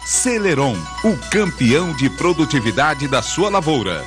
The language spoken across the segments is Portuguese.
Celeron, o campeão de produtividade da sua lavoura.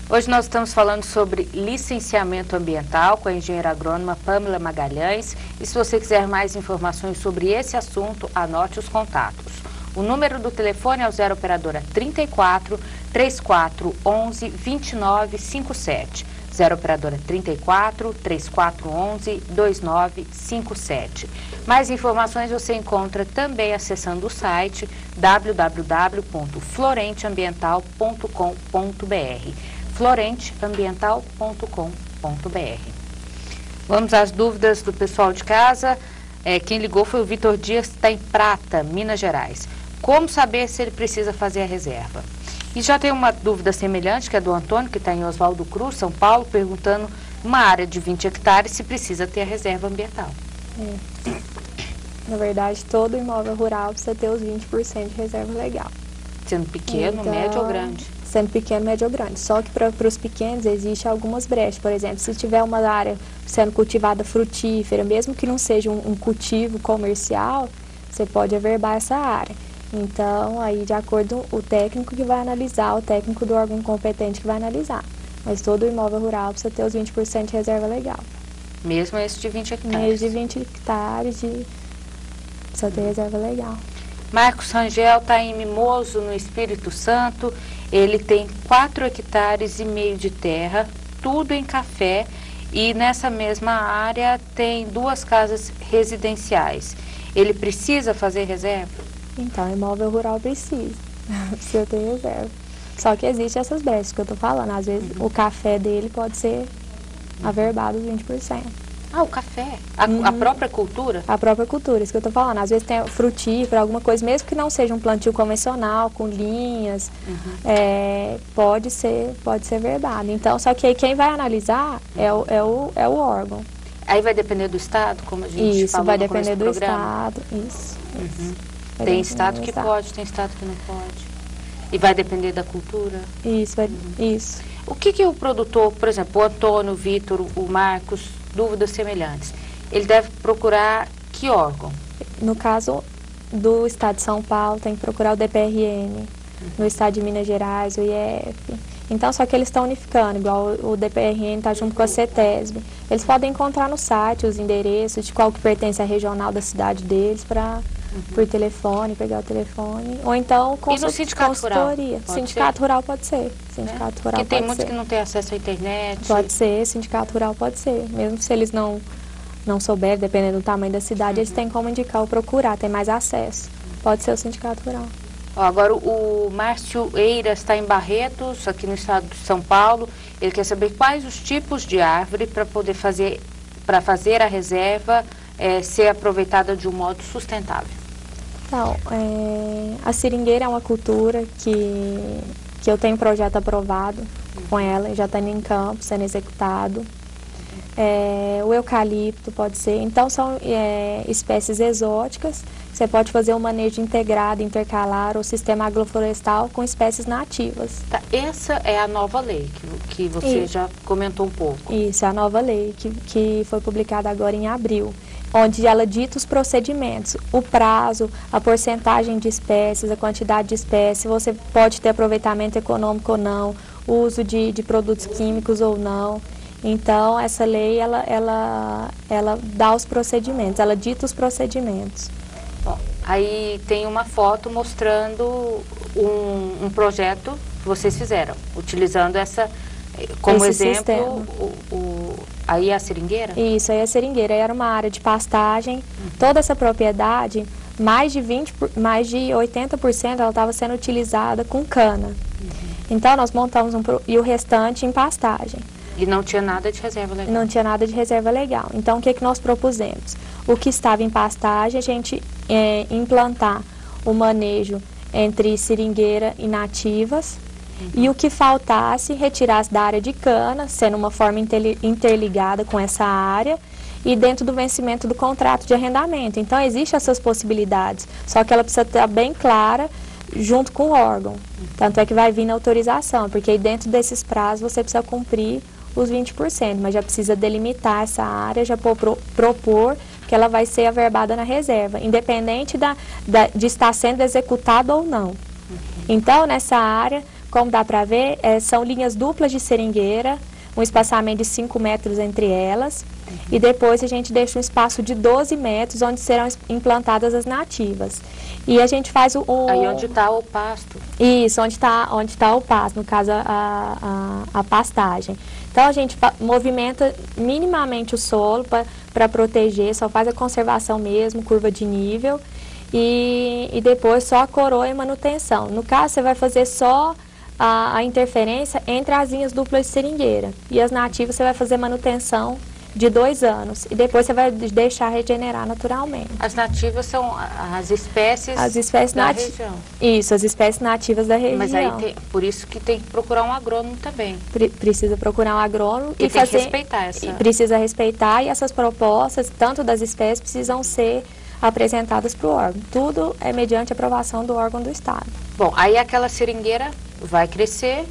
Hoje nós estamos falando sobre licenciamento ambiental com a engenheira agrônoma Pamela Magalhães. E se você quiser mais informações sobre esse assunto, anote os contatos. O número do telefone é o 0 operadora 34 3411 2957. 0 operadora 34 3411 2957. Mais informações você encontra também acessando o site www.florenteambiental.com.br. florenteambiental.com.br. Vamos às dúvidas do pessoal de casa. Quem ligou foi o Vitor Dias, que está em Prata, Minas Gerais. Como saber se ele precisa fazer a reserva? E já tem uma dúvida semelhante, que é do Antônio, que está em Oswaldo Cruz, São Paulo, perguntando uma área de 20 hectares se precisa ter a reserva ambiental. Na verdade, todo imóvel rural precisa ter os 20% de reserva legal. Sendo pequeno, então, médio ou grande? Sendo pequeno, médio ou grande. Só que para os pequenos existem algumas brechas. Por exemplo, se tiver uma área sendo cultivada frutífera, mesmo que não seja um cultivo comercial, você pode averbar essa área. Então, aí de acordo com o técnico que vai analisar, o técnico do órgão competente que vai analisar. Mas todo imóvel rural precisa ter os 20% de reserva legal. Mesmo esse de 20 hectares? Mesmo de 20 hectares, precisa ter reserva legal. Marcos Rangel está em Mimoso, no Espírito Santo. Ele tem 4,5 hectares de terra, tudo em café, e nessa mesma área tem 2 casas residenciais. Ele precisa fazer reserva? Então, imóvel rural precisa ter reserva. Só que existem essas brechas que eu estou falando. Às vezes o café dele pode ser averbado 20%. Ah, o café? A própria cultura? A própria cultura, isso que eu estou falando. Às vezes tem frutífero, alguma coisa, mesmo que não seja um plantio convencional, com linhas, pode ser averbado. Então, só que aí quem vai analisar é o órgão. Aí vai depender do estado, como a gente isso, falou vai no depender do programa? Estado, isso. Tem estado que pode, tem estado que não pode. E vai depender da cultura? Isso, isso. O que o produtor, por exemplo, o Antônio, o Vitor, o Marcos, dúvidas semelhantes, ele deve procurar que órgão? No caso do estado de São Paulo, tem que procurar o DPRM. No estado de Minas Gerais, o IEF. Então, só que eles estão unificando, igual o DPRM está junto com a CETESB. Eles podem encontrar no site os endereços de qual que pertence à regional da cidade deles para por telefone, pegar o telefone. Ou então e no sindicato rural? Sindicato rural pode ser. Sindicato rural porque tem muitos que não têm acesso à internet. Pode ser, sindicato rural pode ser. Mesmo se eles não souberem, dependendo do tamanho da cidade, eles têm como indicar ou procurar, tem mais acesso. Pode ser o sindicato rural. Agora o Márcio Eiras está em Barretos, aqui no estado de São Paulo. Ele quer saber quais os tipos de árvore para poder fazer a reserva ser aproveitada de um modo sustentável. Então, a seringueira é uma cultura que eu tenho projeto aprovado com ela, já está em campo, sendo executado. O eucalipto pode ser. Então, são espécies exóticas. Você pode fazer um manejo integrado, intercalar, ou sistema agroflorestal com espécies nativas. Tá, essa é a nova lei que você já comentou um pouco. Isso, é a nova lei que foi publicada agora em abril, onde ela dita os procedimentos, o prazo, a porcentagem de espécies, a quantidade de espécies, você pode ter aproveitamento econômico ou não, o uso de produtos químicos ou não. Então, essa lei, ela dá os procedimentos, ela dita os procedimentos. Bom, aí tem uma foto mostrando um projeto que vocês fizeram, utilizando como exemplo, aí a seringueira? Isso, aí a seringueira era uma área de pastagem, toda essa propriedade, mais de 80% ela estava sendo utilizada com cana. Então, nós montamos e o restante em pastagem. E não tinha nada de reserva legal? Não tinha nada de reserva legal. Então, o que nós propusemos? O que estava em pastagem, a gente implantar o manejo entre seringueira e nativas, e o que faltasse, retirasse da área de cana, sendo uma forma interligada com essa área, e dentro do vencimento do contrato de arrendamento. Então, existem essas possibilidades, só que ela precisa estar bem clara junto com o órgão. Tanto é que vai vir na autorização, porque aí dentro desses prazos você precisa cumprir os 20%, mas já precisa delimitar essa área, já propor que ela vai ser averbada na reserva, independente de estar sendo executada ou não. Então, nessa área, como dá para ver, são linhas duplas de seringueira, um espaçamento de 5 metros entre elas, e depois a gente deixa um espaço de 12 metros, onde serão implantadas as nativas. E a gente faz Aí onde está o pasto. Isso, onde tá o pasto, no caso a pastagem. Então a gente movimenta minimamente o solo para proteger, só faz a conservação mesmo, curva de nível, e depois só a coroa e manutenção. No caso, você vai fazer só a interferência entre as linhas duplas de seringueira. E as nativas você vai fazer manutenção de 2 anos. E depois você vai deixar regenerar naturalmente. As nativas são as espécies da região. Isso, as espécies nativas da região. Mas aí por isso que tem que procurar um agrônomo também. Precisa procurar um agrônomo e tem que respeitar essa. Precisa respeitar, e essas propostas, tanto das espécies, precisam ser apresentadas para o órgão. Tudo é mediante aprovação do órgão do Estado. Bom, aí aquela seringueira vai crescer.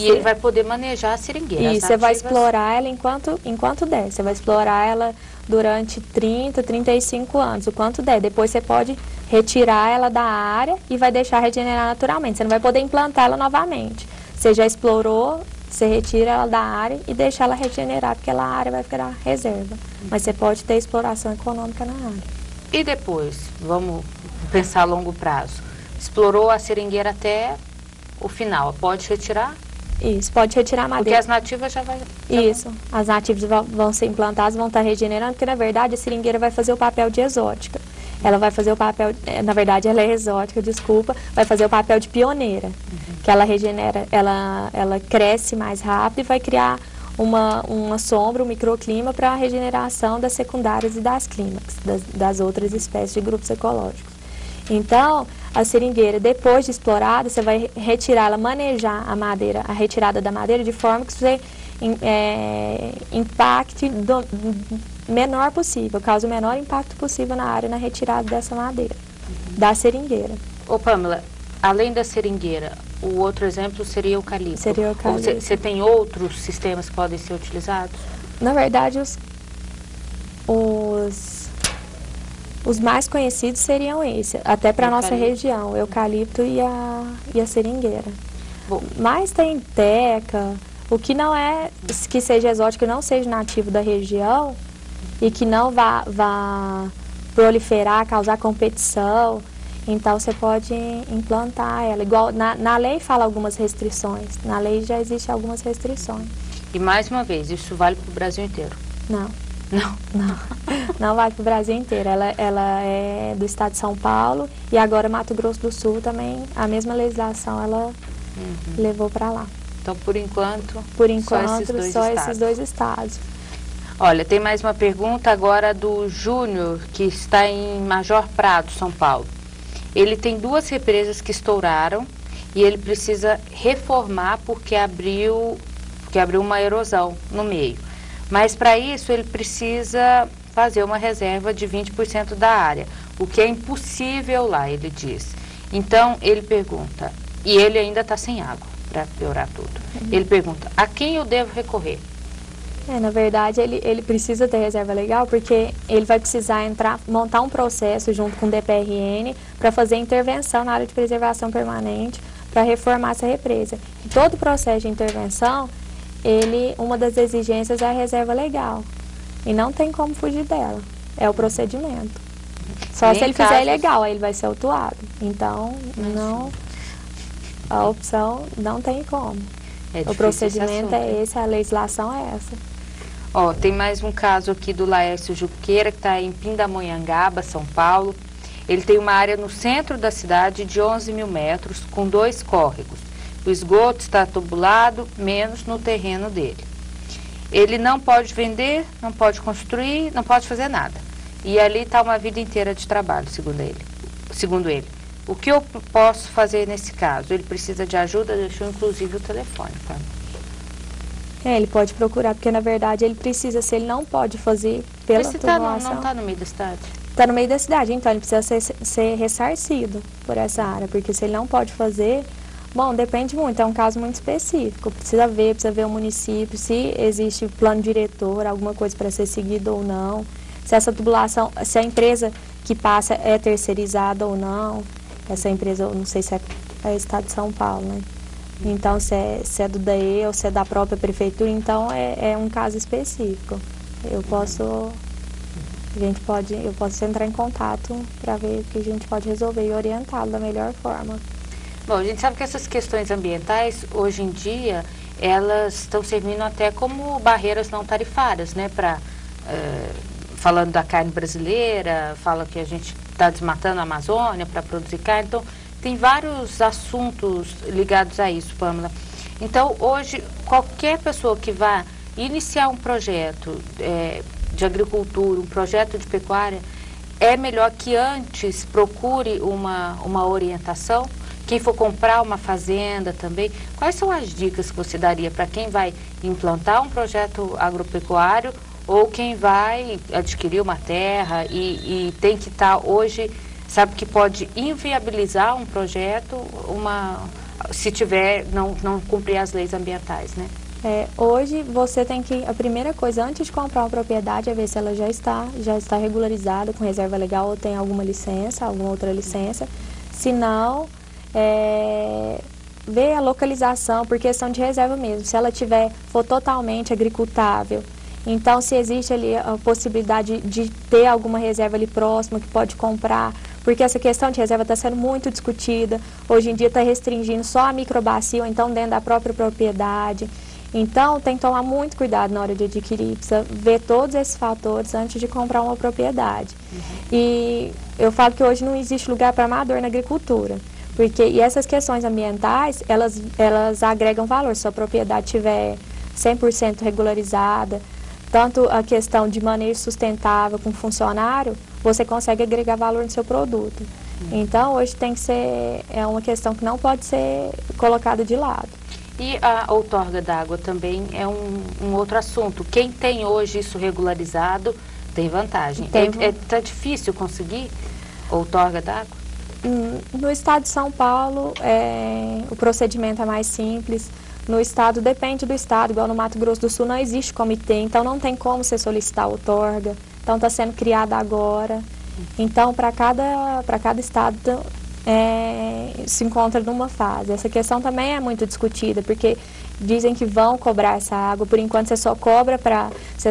E ele vai poder manejar a seringueira. E você vai explorar ela enquanto der. Você vai explorar ela durante 30, 35 anos, o quanto der. Depois você pode retirar ela da área e vai deixar regenerar naturalmente. Você não vai poder implantar ela novamente. Você já explorou, você retira ela da área e deixa ela regenerar, porque aquela área vai ficar reserva. Mas você pode ter exploração econômica na área. E depois, vamos pensar a longo prazo. Explorou a seringueira até o final, pode retirar? Isso, pode retirar a madeira. Porque as nativas já vai... Isso, as nativas vão ser implantadas, vão estar regenerando, porque na verdade a seringueira vai fazer o papel de exótica. Ela vai fazer o papel, na verdade ela é exótica, desculpa, vai fazer o papel de pioneira. Que ela regenera, ela cresce mais rápido e vai criar uma sombra, um microclima para a regeneração das secundárias e das clímax, das outras espécies de grupos ecológicos. Então, a seringueira, depois de explorada, você vai retirá-la, manejar a madeira, a retirada da madeira, de forma que você impacte menor possível, cause o menor impacto possível na área, na retirada dessa madeira, da seringueira. Ô Pamela, além da seringueira, o outro exemplo seria o eucalipto. Seria o eucalipto. Você tem outros sistemas que podem ser utilizados? Na verdade, os mais conhecidos seriam esses, até para a nossa região, o eucalipto e a seringueira. Bom, mas tem teca, o que não é, que seja exótico e não seja nativo da região e que não vá proliferar, causar competição, então você pode implantar ela. Igual na lei fala algumas restrições, na lei já existem algumas restrições. E mais uma vez, isso vale para o Brasil inteiro? Não. Não. Não vale para o Brasil inteiro. Ela é do estado de São Paulo e agora Mato Grosso do Sul também, a mesma legislação ela levou para lá. Então, por enquanto, só esses dois estados. Olha, tem mais uma pergunta agora do Júnior, que está em Major Prado, São Paulo. Ele tem 2 represas que estouraram e ele precisa reformar porque abriu uma erosão no meio. Mas para isso ele precisa fazer uma reserva de 20% da área, o que é impossível lá, ele diz. Então ele pergunta, e ele ainda está sem água, para piorar tudo. Ele pergunta, a quem eu devo recorrer? Na verdade ele precisa ter reserva legal porque ele vai precisar montar um processo junto com o DPRN para fazer intervenção na área de preservação permanente para reformar essa represa. E todo o processo de intervenção, uma das exigências é a reserva legal. E não tem como fugir dela. É o procedimento. Só se ele fizer ilegal, aí ele vai ser autuado. Então, a opção não tem como. O procedimento é esse, a legislação é essa. Ó, tem mais um caso aqui do Laércio Juqueira, que está em Pindamonhangaba, São Paulo. Ele tem uma área no centro da cidade de 11 mil metros, com 2 córregos. O esgoto está tubulado, menos no terreno dele. Ele não pode vender, não pode construir, não pode fazer nada. E ali está uma vida inteira de trabalho, segundo ele. O que eu posso fazer nesse caso? Ele precisa de ajuda, deixou inclusive o telefone. Tá? Ele pode procurar, porque na verdade ele precisa, se ele não pode fazer pela tubulação... não está no meio da cidade? Está no meio da cidade, então ele precisa ser ressarcido por essa área, porque se ele não pode fazer, bom, depende muito, é um caso muito específico, precisa ver o município, se existe plano diretor, alguma coisa para ser seguido ou não, se essa tubulação, se a empresa que passa é terceirizada ou não, essa empresa, eu não sei se é o Estado de São Paulo, né? Então, se é do DAE ou se é da própria prefeitura, então é um caso específico. Eu posso entrar em contato para ver o que a gente pode resolver e orientá-lo da melhor forma. Bom, a gente sabe que essas questões ambientais, hoje em dia, elas estão servindo até como barreiras não tarifárias, né? Falando da carne brasileira, fala que a gente está desmatando a Amazônia para produzir carne, então tem vários assuntos ligados a isso, Pâmela. Então, hoje, qualquer pessoa que vá iniciar um projeto de agricultura, um projeto de pecuária, é melhor que antes procure uma orientação. Quem for comprar uma fazenda também, quais são as dicas que você daria para quem vai implantar um projeto agropecuário ou quem vai adquirir uma terra e tem que estar hoje, sabe que pode inviabilizar um projeto, se tiver, não cumprir as leis ambientais, né? Hoje você tem que, a primeira coisa, antes de comprar uma propriedade, é ver se ela já está regularizada com reserva legal ou tem alguma licença, alguma outra licença. Se não, ver a localização, por questão de reserva mesmo. Se ela for totalmente agricultável, então se existe ali a possibilidade de ter alguma reserva ali próxima que pode comprar, porque essa questão de reserva está sendo muito discutida. Hoje em dia está restringindo só a microbacia, ou então dentro da própria propriedade. Então, tem que tomar muito cuidado na hora de adquirir, precisa ver todos esses fatores antes de comprar uma propriedade. E eu falo que hoje não existe lugar para amador na agricultura, e essas questões ambientais, elas agregam valor. Se a propriedade estiver 100% regularizada, tanto a questão de manejo sustentável com funcionário, você consegue agregar valor no seu produto. Então, hoje tem que ser, uma questão que não pode ser colocada de lado. E a outorga d'água também é um outro assunto. Quem tem hoje isso regularizado tem vantagem. Tá difícil conseguir outorga d'água? No estado de São Paulo, o procedimento é mais simples. No estado, depende do estado, igual no Mato Grosso do Sul não existe comitê, então não tem como você solicitar outorga. Então está sendo criada agora. Então, para cada estado se encontra numa fase. Essa questão também é muito discutida, porque dizem que vão cobrar essa água, por enquanto você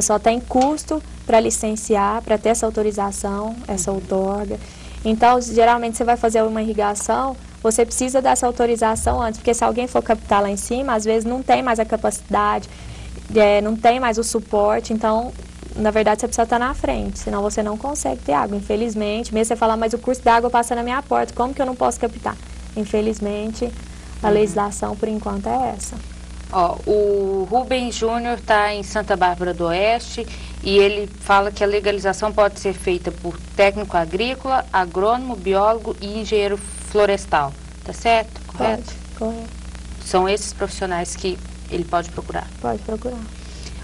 só tem custo para licenciar, para ter essa autorização, essa outorga. Então, geralmente você vai fazer uma irrigação, você precisa dessa autorização antes, porque se alguém for captar lá em cima, às vezes não tem mais a capacidade, não tem mais o suporte, então, na verdade, você precisa estar na frente, senão você não consegue ter água, infelizmente. Mesmo você falar, mas o curso d'água passa na minha porta, como que eu não posso captar? Infelizmente, a legislação, por enquanto, é essa. O Rubens Júnior está em Santa Bárbara do Oeste e ele fala que a legalização pode ser feita por técnico agrícola, agrônomo, biólogo e engenheiro florestal. Tá certo? Correto? Correto. São esses profissionais que ele pode procurar? Pode procurar.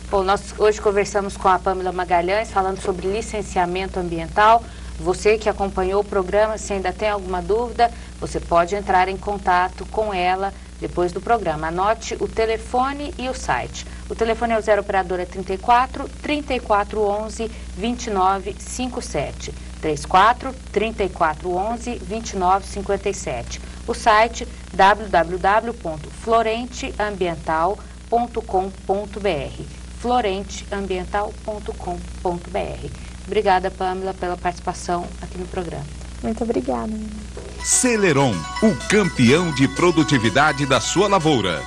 Bom, nós hoje conversamos com a Pâmela Magalhães, falando sobre licenciamento ambiental. Você que acompanhou o programa, se ainda tem alguma dúvida, você pode entrar em contato com ela depois do programa. Anote o telefone e o site. O telefone é o 0 operadora 34 3411 2957. 34 3411 2957. O site www.florenteambiental.com.br. florenteambiental.com.br. Obrigada, Pâmela, pela participação aqui no programa. Muito obrigada. Celeron, o campeão de produtividade da sua lavoura.